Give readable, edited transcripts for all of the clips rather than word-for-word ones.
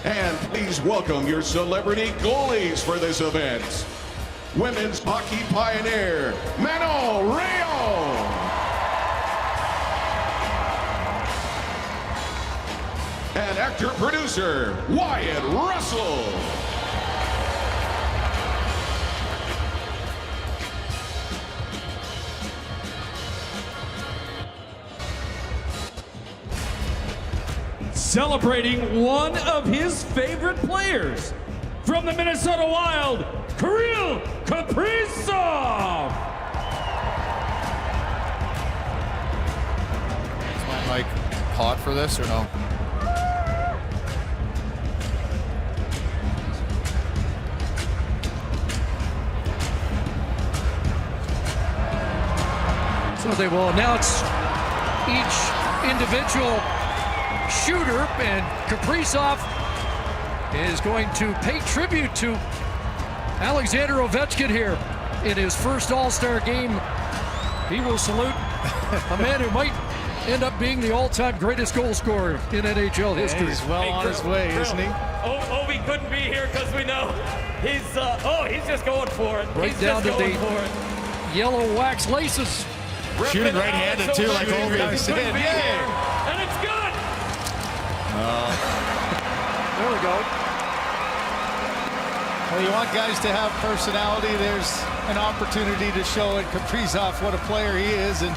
And please welcome your celebrity goalies for this event. Women's hockey pioneer, Manon Rayon. And actor-producer, Wyatt Russell. Celebrating one of his favorite players from the Minnesota Wild, Kirill Kaprizov. Is my mic hot for this or no? So they will announce each individual shooter, and Kaprizov is going to pay tribute to Alexander Ovechkin here in his first All-Star game. He will salute a man who might end up being the all-time greatest goal scorer in NHL history. He's well on his way, isn't he? Ovi couldn't be here because we know he's just going for it. Right down to the yellow wax laces. Shooting right-handed too, like Ovi said. And it's good. There we go. Well, you want guys to have personality. There's an opportunity to show at Kaprizov what a player he is. And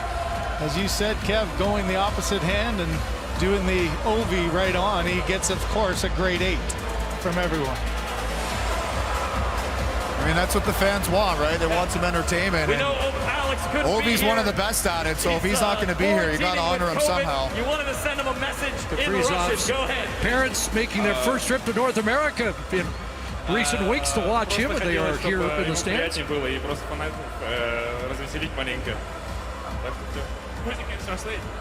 as you said, Kev, going the opposite hand and doing the Ovi right on, he gets, of course, a grade 8 from everyone. I mean, that's what the fans want, right? They want some entertainment. We know Alex couldn't Ovi's be one of here. the best at it, so if he's not going to be here, you got to honor him somehow. You wanted to send him a message in Russian. Go ahead. Parents making their first trip to North America in recent weeks to watch him, and they are here in the stands.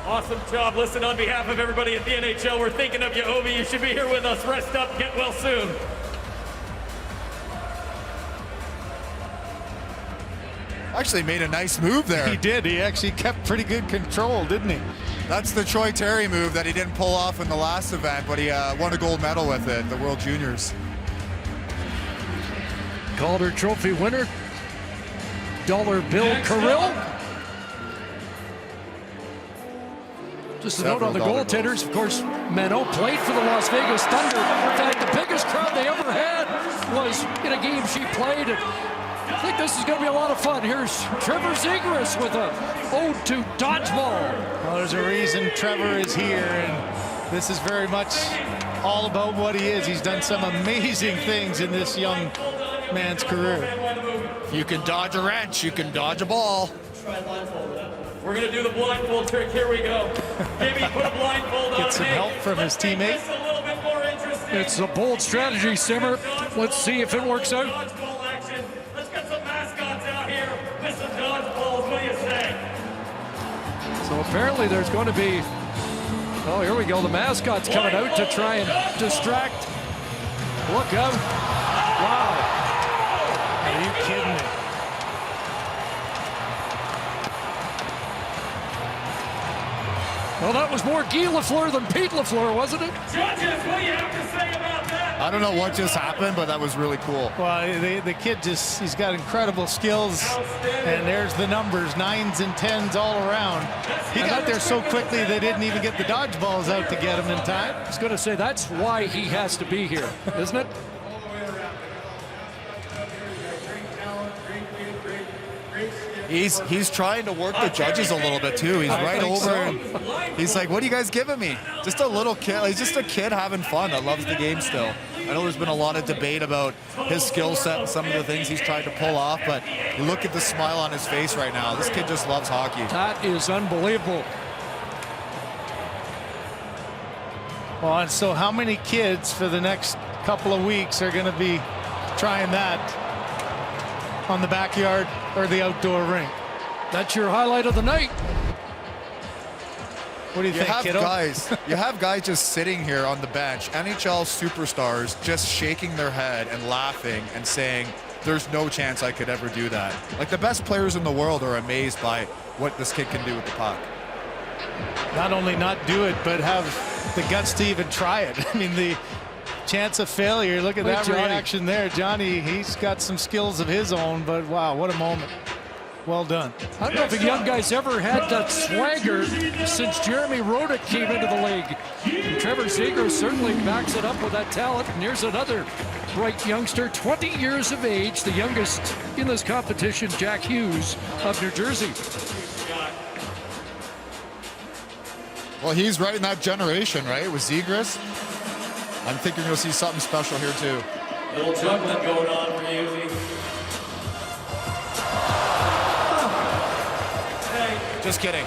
Awesome job. Listen, on behalf of everybody at the NHL, we're thinking of you, Ovi. You should be here with us. Rest up. Get well soon. Actually made a nice move there. He did. He actually kept pretty good control, didn't he? That's the Troy Terry move that he didn't pull off in the last event, but he won a gold medal with it, the World Juniors. Calder Trophy winner, dollar bill Kirill. Just a note on the goaltenders. Of course, Manon played for the Las Vegas Thunder. In fact, the biggest crowd they ever had was in a game she played. And I think this is going to be a lot of fun. Here's Trevor Zegras with a ode to dodgeball. Well, there's a reason Trevor is here, and this is very much all about what he is. He's done some amazing things in this young man's career. If you can dodge a wrench, you can dodge a ball. We're going to do the blindfold trick. Here we go. Jimmy, put a blindfold on. Get some help from his teammate. It's a bold strategy, Simmer. Let's see if it works out. Let's get some mascots out here with some dodgeballs. What do you say? So apparently there's going to be, oh, here we go. The mascot's coming out to try and distract. Look out. Wow. Are you kidding me? Well, that was more Guy Lafleur than Pete Lafleur, wasn't it? Judges, what do you have to say about that? I don't know what just happened, but that was really cool. Well, the kid he's got incredible skills, and there's the numbers, 9s and 10s all around. He got there so quickly they didn't even get the dodgeballs out to get him in time. I was going to say, that's why he has to be here, isn't it? He's trying to work the judges a little bit too. He's right over and he's like, what are you guys giving me? Just a little kid. He's just a kid having fun that loves the game still. I know there's been a lot of debate about his skill set and some of the things he's tried to pull off, but you look at the smile on his face right now. This kid just loves hockey. That is unbelievable. Well, and so how many kids for the next couple of weeks are going to be trying that on the backyard or the outdoor rink? That's your highlight of the night. What do you think, kiddo? You have guys just sitting here on the bench, NHL superstars, just shaking their head and laughing and saying, there's no chance I could ever do that. Like, the best players in the world are amazed by what this kid can do with the puck. Not only not do it, but have the guts to even try it. I mean, the chance of failure. Look at that reaction there. Johnny, he's got some skills of his own, but wow, what a moment. Well done. I don't know if a young guy's ever had that swagger since Jeremy Rodick came into the league. And Trevor Zegras certainly backs it up with that talent. And here's another bright youngster, 20 years of age, the youngest in this competition, Jack Hughes of New Jersey. Well, he's right in that generation, right, with Zegras. I'm thinking you'll see something special here, too. A little juggling going on for you. Just kidding.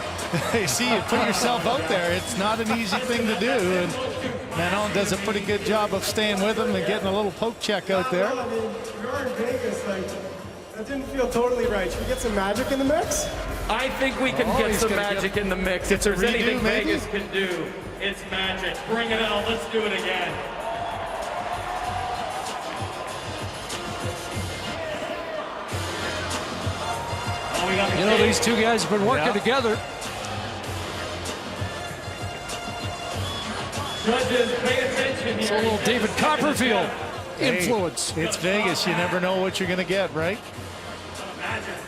You see, you put yourself out there. It's not an easy thing to do. And Manon does a pretty good job of staying with him and getting a little poke check out there. I mean, you're in Vegas, like, that didn't feel totally right. Should we get some magic in the mix? I think we can get some magic in the mix. If there's anything Vegas can do, it's magic. Bring it out. Let's do it again. You know, these two guys have been working together. Judges, pay attention here. It's a little David Copperfield influence. Hey, it's Vegas. You never know what you're going to get, right?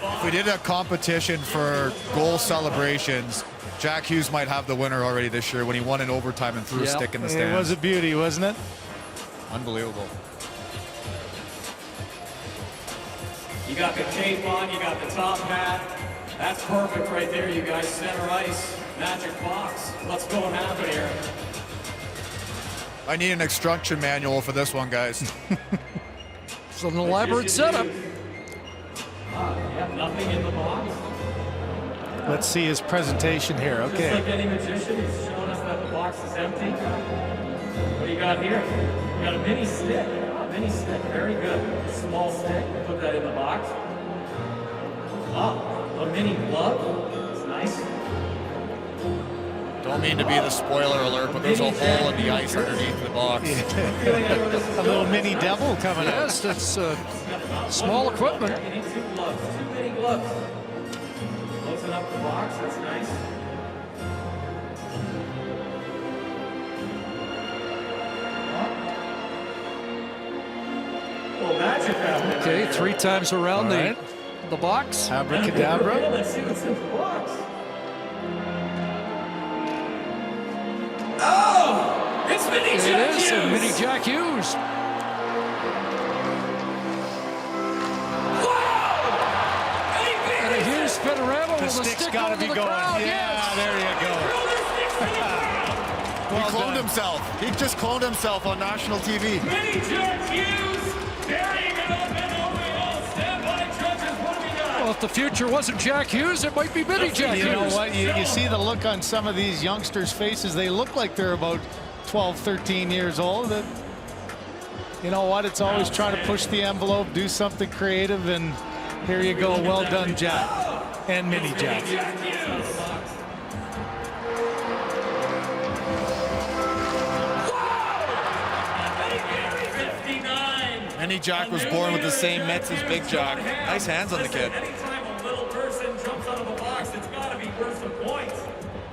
If we did a competition for goal celebrations, Jack Hughes might have the winner already this year when he won in overtime and threw a stick in the stands. It was a beauty, wasn't it? Unbelievable. You got the cape on, you got the top hat. That's perfect right there, you guys. Center ice, magic box. What's going to happen here? I need an instruction manual for this one, guys. It's an elaborate setup. Yeah, nothing in the box. Let's see his presentation here. Okay. Just like any magician, he's showing us that the box is empty. What do you got here? You got a mini stick. Mini stick, very good. A small stick, put that in the box. A mini glove, it's nice. Don't mean to be the spoiler alert, but there's a hole in the ice underneath the box. A little mini devil coming out. Yes, that's small equipment. You need two gloves, two mini gloves. Closing up the box, that's nice. Magic happening. Okay, 3 times around the box. Abracadabra. Let's see what's in the box. Oh! It's Mini Jack Hughes! It is Mini Jack Hughes. Wow! And a Hughes panorama with a stick's stick got to over be the going. crowd. Yeah, there you go. He cloned himself. He just cloned himself on national TV. Mini Jack Hughes burying it up and over. Stand by, judges. What do we got? Well, if the future wasn't Jack Hughes, it might be Mini Jack Hughes. You know what? You see the look on some of these youngsters' faces. They look like they're about 12, 13 years old. And you know what? It's always trying to push the envelope, do something creative, and here you go. Well done, Jack. And Mini Jack. Mini Jack was born with the same mitts as Big Jack. Nice hands on the kid. Anytime a little person jumps out of a box, it's got to be worth some points.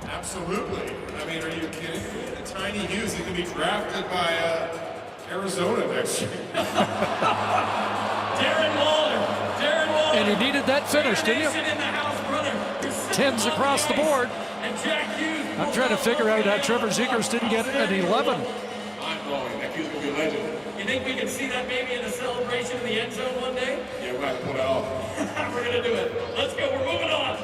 Absolutely. I mean, are you kidding me? The tiny Hughes is going to be drafted by Arizona next year. Darren Waller. And you needed that finish, didn't you? In the house, brother. 10s across the board. And Jack Hughes. I'm trying to figure out how Trevor Zegras didn't get an 11. Mind-blowing. That kid's going to be a legend. You think we can see that maybe in a celebration in the end zone one day? Yeah, we're going to pull it off. We're going to do it. Let's go. We're moving on.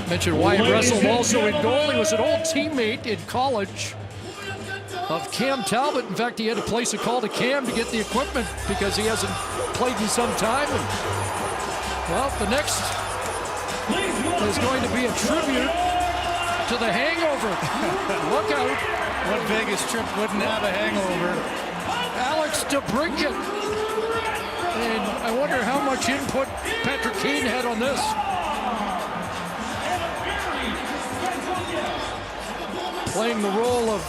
Mentioned Wyatt Russell also in goal. He was an old teammate in college of Cam Talbot. In fact, he had to place a call to Cam to get the equipment because he hasn't played in some time. And, well, the next is going to be a tribute to the Hangover. Look out. What Vegas trip wouldn't have a hangover? Alex DeBrincat. And I wonder how much input Patrick Kane had on this. Playing the role of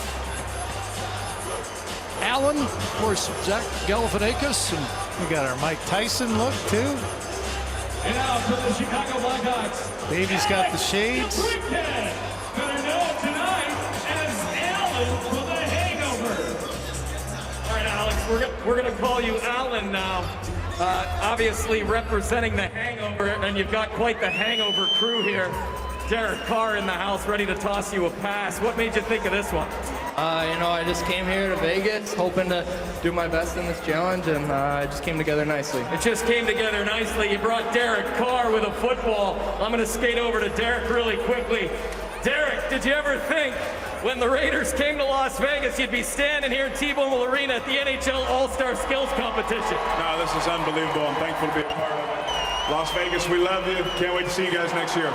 Allen, of course, Zach Galifianakis. And We got our Mike Tyson look, too. And now for the Chicago Blackhawks. Baby's got the shades. Better known tonight as we're gonna call you Alan now. Obviously representing the Hangover, and you've got quite the Hangover crew here. Derek Carr in the house, ready to toss you a pass. What made you think of this one? I just came here to Vegas, hoping to do my best in this challenge, and it just came together nicely. It just came together nicely. You brought Derek Carr with a football. I'm gonna skate over to Derek really quickly. Derek, did you ever think when the Raiders came to Las Vegas, you'd be standing here in T-Mobile Arena at the NHL All-Star Skills Competition? No, this is unbelievable. I'm thankful to be a part of it. Las Vegas, we love you. Can't wait to see you guys next year.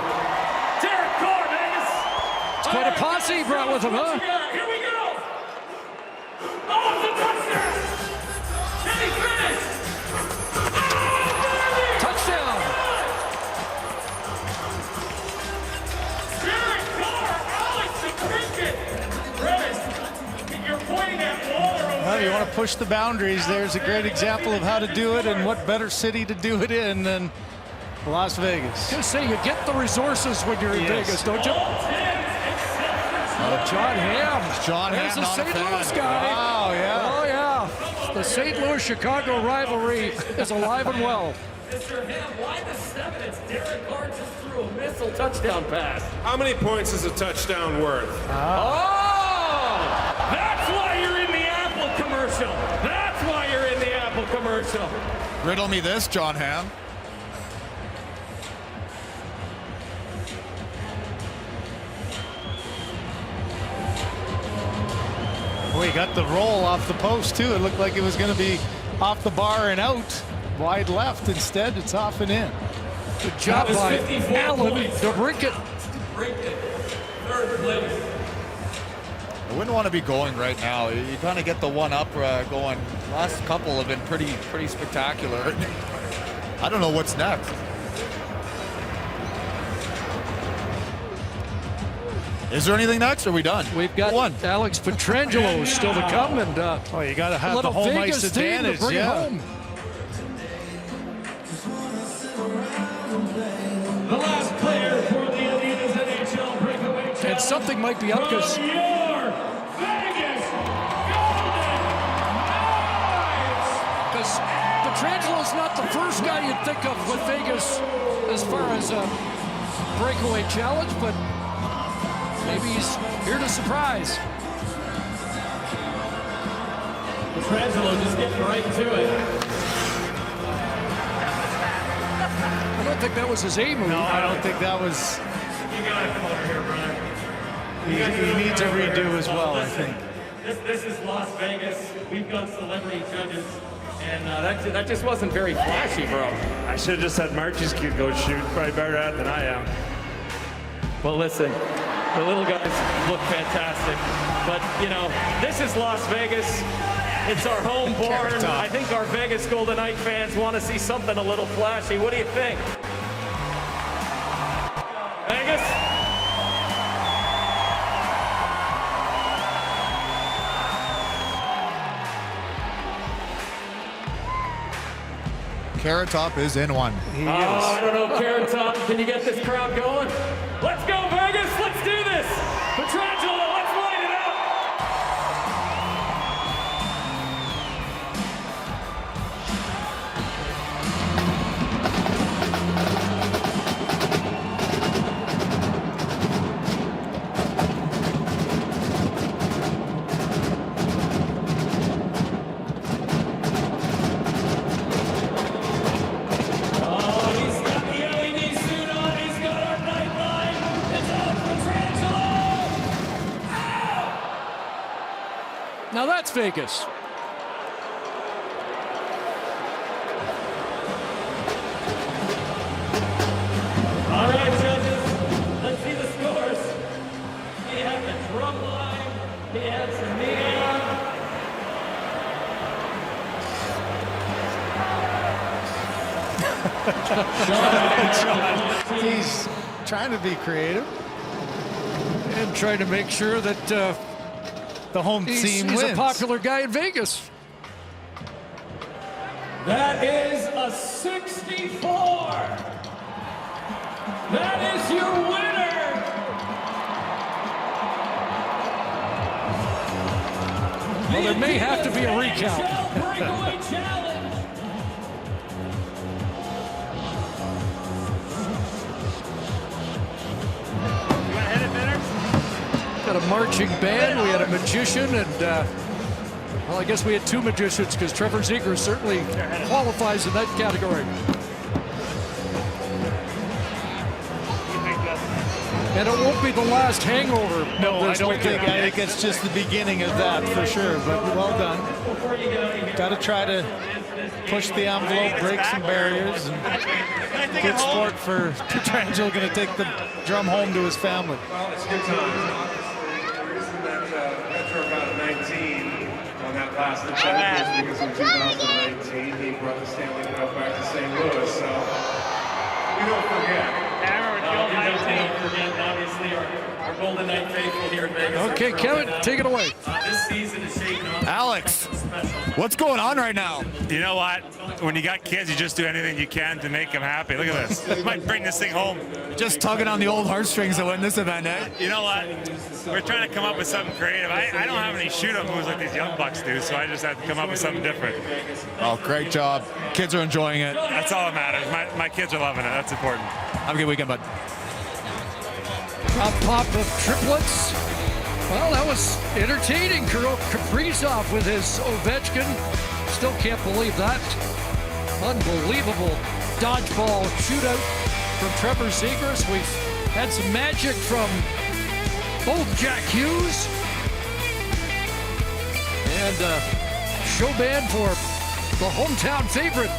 Derek Carr, Vegas! It's quite a posse he brought with him, huh? Here we go! Oh, it's a touchdown! Can he finish? Oh, Touchdown! Derek Carr, Alex DeBrincat! Brett, you're pointing at Waller over Well, you there. want to push the boundaries. There's a great example of how to do it, and what better city to do it in than Las Vegas. Just say you get the resources when you're in Yes. Vegas, don't you? John Hamm. John There's Hamm, a not a St. fan. Louis guy. Wow, yeah. Oh, yeah. The St. Louis-Chicago rivalry is alive and well. Mr. Ham, why the 7? It's Derek Carr just threw a missile touchdown pass. How many points is a touchdown worth? Oh! That's why you're in the Apple commercial. That's why you're in the Apple commercial. Riddle me this, John Hamm. Oh, he got the roll off the post, too. It looked like it was going to be off the bar and out. Wide left. Instead, it's off and in. Good job That was by 54 Alan points. DeBrincat. Third place. I wouldn't want to be going right now. You kind of get the one up going. Last couple have been pretty spectacular. I don't know what's next. Is there anything next? Or are we done? We've got one. Alex Pietrangelo still to come, and Oh, you got to a have the little home Vegas ice team to advantage. bring it Yeah. home. The last player for the Adidas NHL Breakaway Challenge. And something might be up because From your Vegas Golden Knights. Pietrangelo's not the first guy you'd think of with Vegas as far as a breakaway challenge, but maybe he's here to surprise. Pietrangelo just getting right to it. I don't think that was his aim move. No, I don't think that was. You got to come over here, Brian. He needs a redo as well, I think. This is Las Vegas. We've got celebrity judges, and that just wasn't very flashy, bro. I should have just had Marchie's kid go shoot. Probably better at it than I am. Well, listen, the little guys look fantastic, but you know, this is Las Vegas. It's our home barn. I think our Vegas Golden Knight fans want to see something a little flashy. What do you think? Vegas? Carrot Top is in one. He I don't know, Carrot Top. Can you get this crowd going? Let's go, Vegas. Let's do this. Pietrangelo, let's light it up. Oh, he's got the LED suit on. He's got our nightline. It's Alex Pietrangelo. Now that's Vegas. All right, judges, let's see the scores. He had the drum line. He had some neon. He's trying to be creative. And trying to make sure that The home team he's wins. a popular guy in Vegas. That is a 64. That is your winner. Well, there may have to be a recount. Breakaway challenge. Got a marching band, we had a magician, and well, I guess we had two magicians because Trevor Zegras certainly qualifies in that category. And it won't be the last hangover. No, I don't think. I think it's just the beginning of that for sure. But well done. Got to try to push the envelope, break some barriers, and good sport for Pietrangelo. Going to take the drum home to his family. Well, it's good time. The reason that Petro got a 19 on that last attempt was because in 2019 he brought the Stanley Cup back to St. Louis. So we don't forget. Don't forget, obviously, our Golden Knight faithful here in Vegas. Okay, Kevin, take it away. This season is shaking off. Alex, what's going on right now? You know what? When you got kids, you just do anything you can to make them happy. Look at this. Might bring this thing home. Just tugging on the old heartstrings to win this event, eh? You know what? We're trying to come up with something creative. I don't have any shoot-up moves like these young bucks do, so I just have to come up with something different. Oh, great job. Kids are enjoying it. That's all that matters. My kids are loving it. That's important. Have a good weekend, bud. Drop pop of triplets. Well, that was entertaining. Kirill Kaprizov with his Ovechkin. Still can't believe that. Unbelievable dodgeball shootout from Trevor Zegras. We've had some magic from both Jack Hughes and show band for the hometown favorite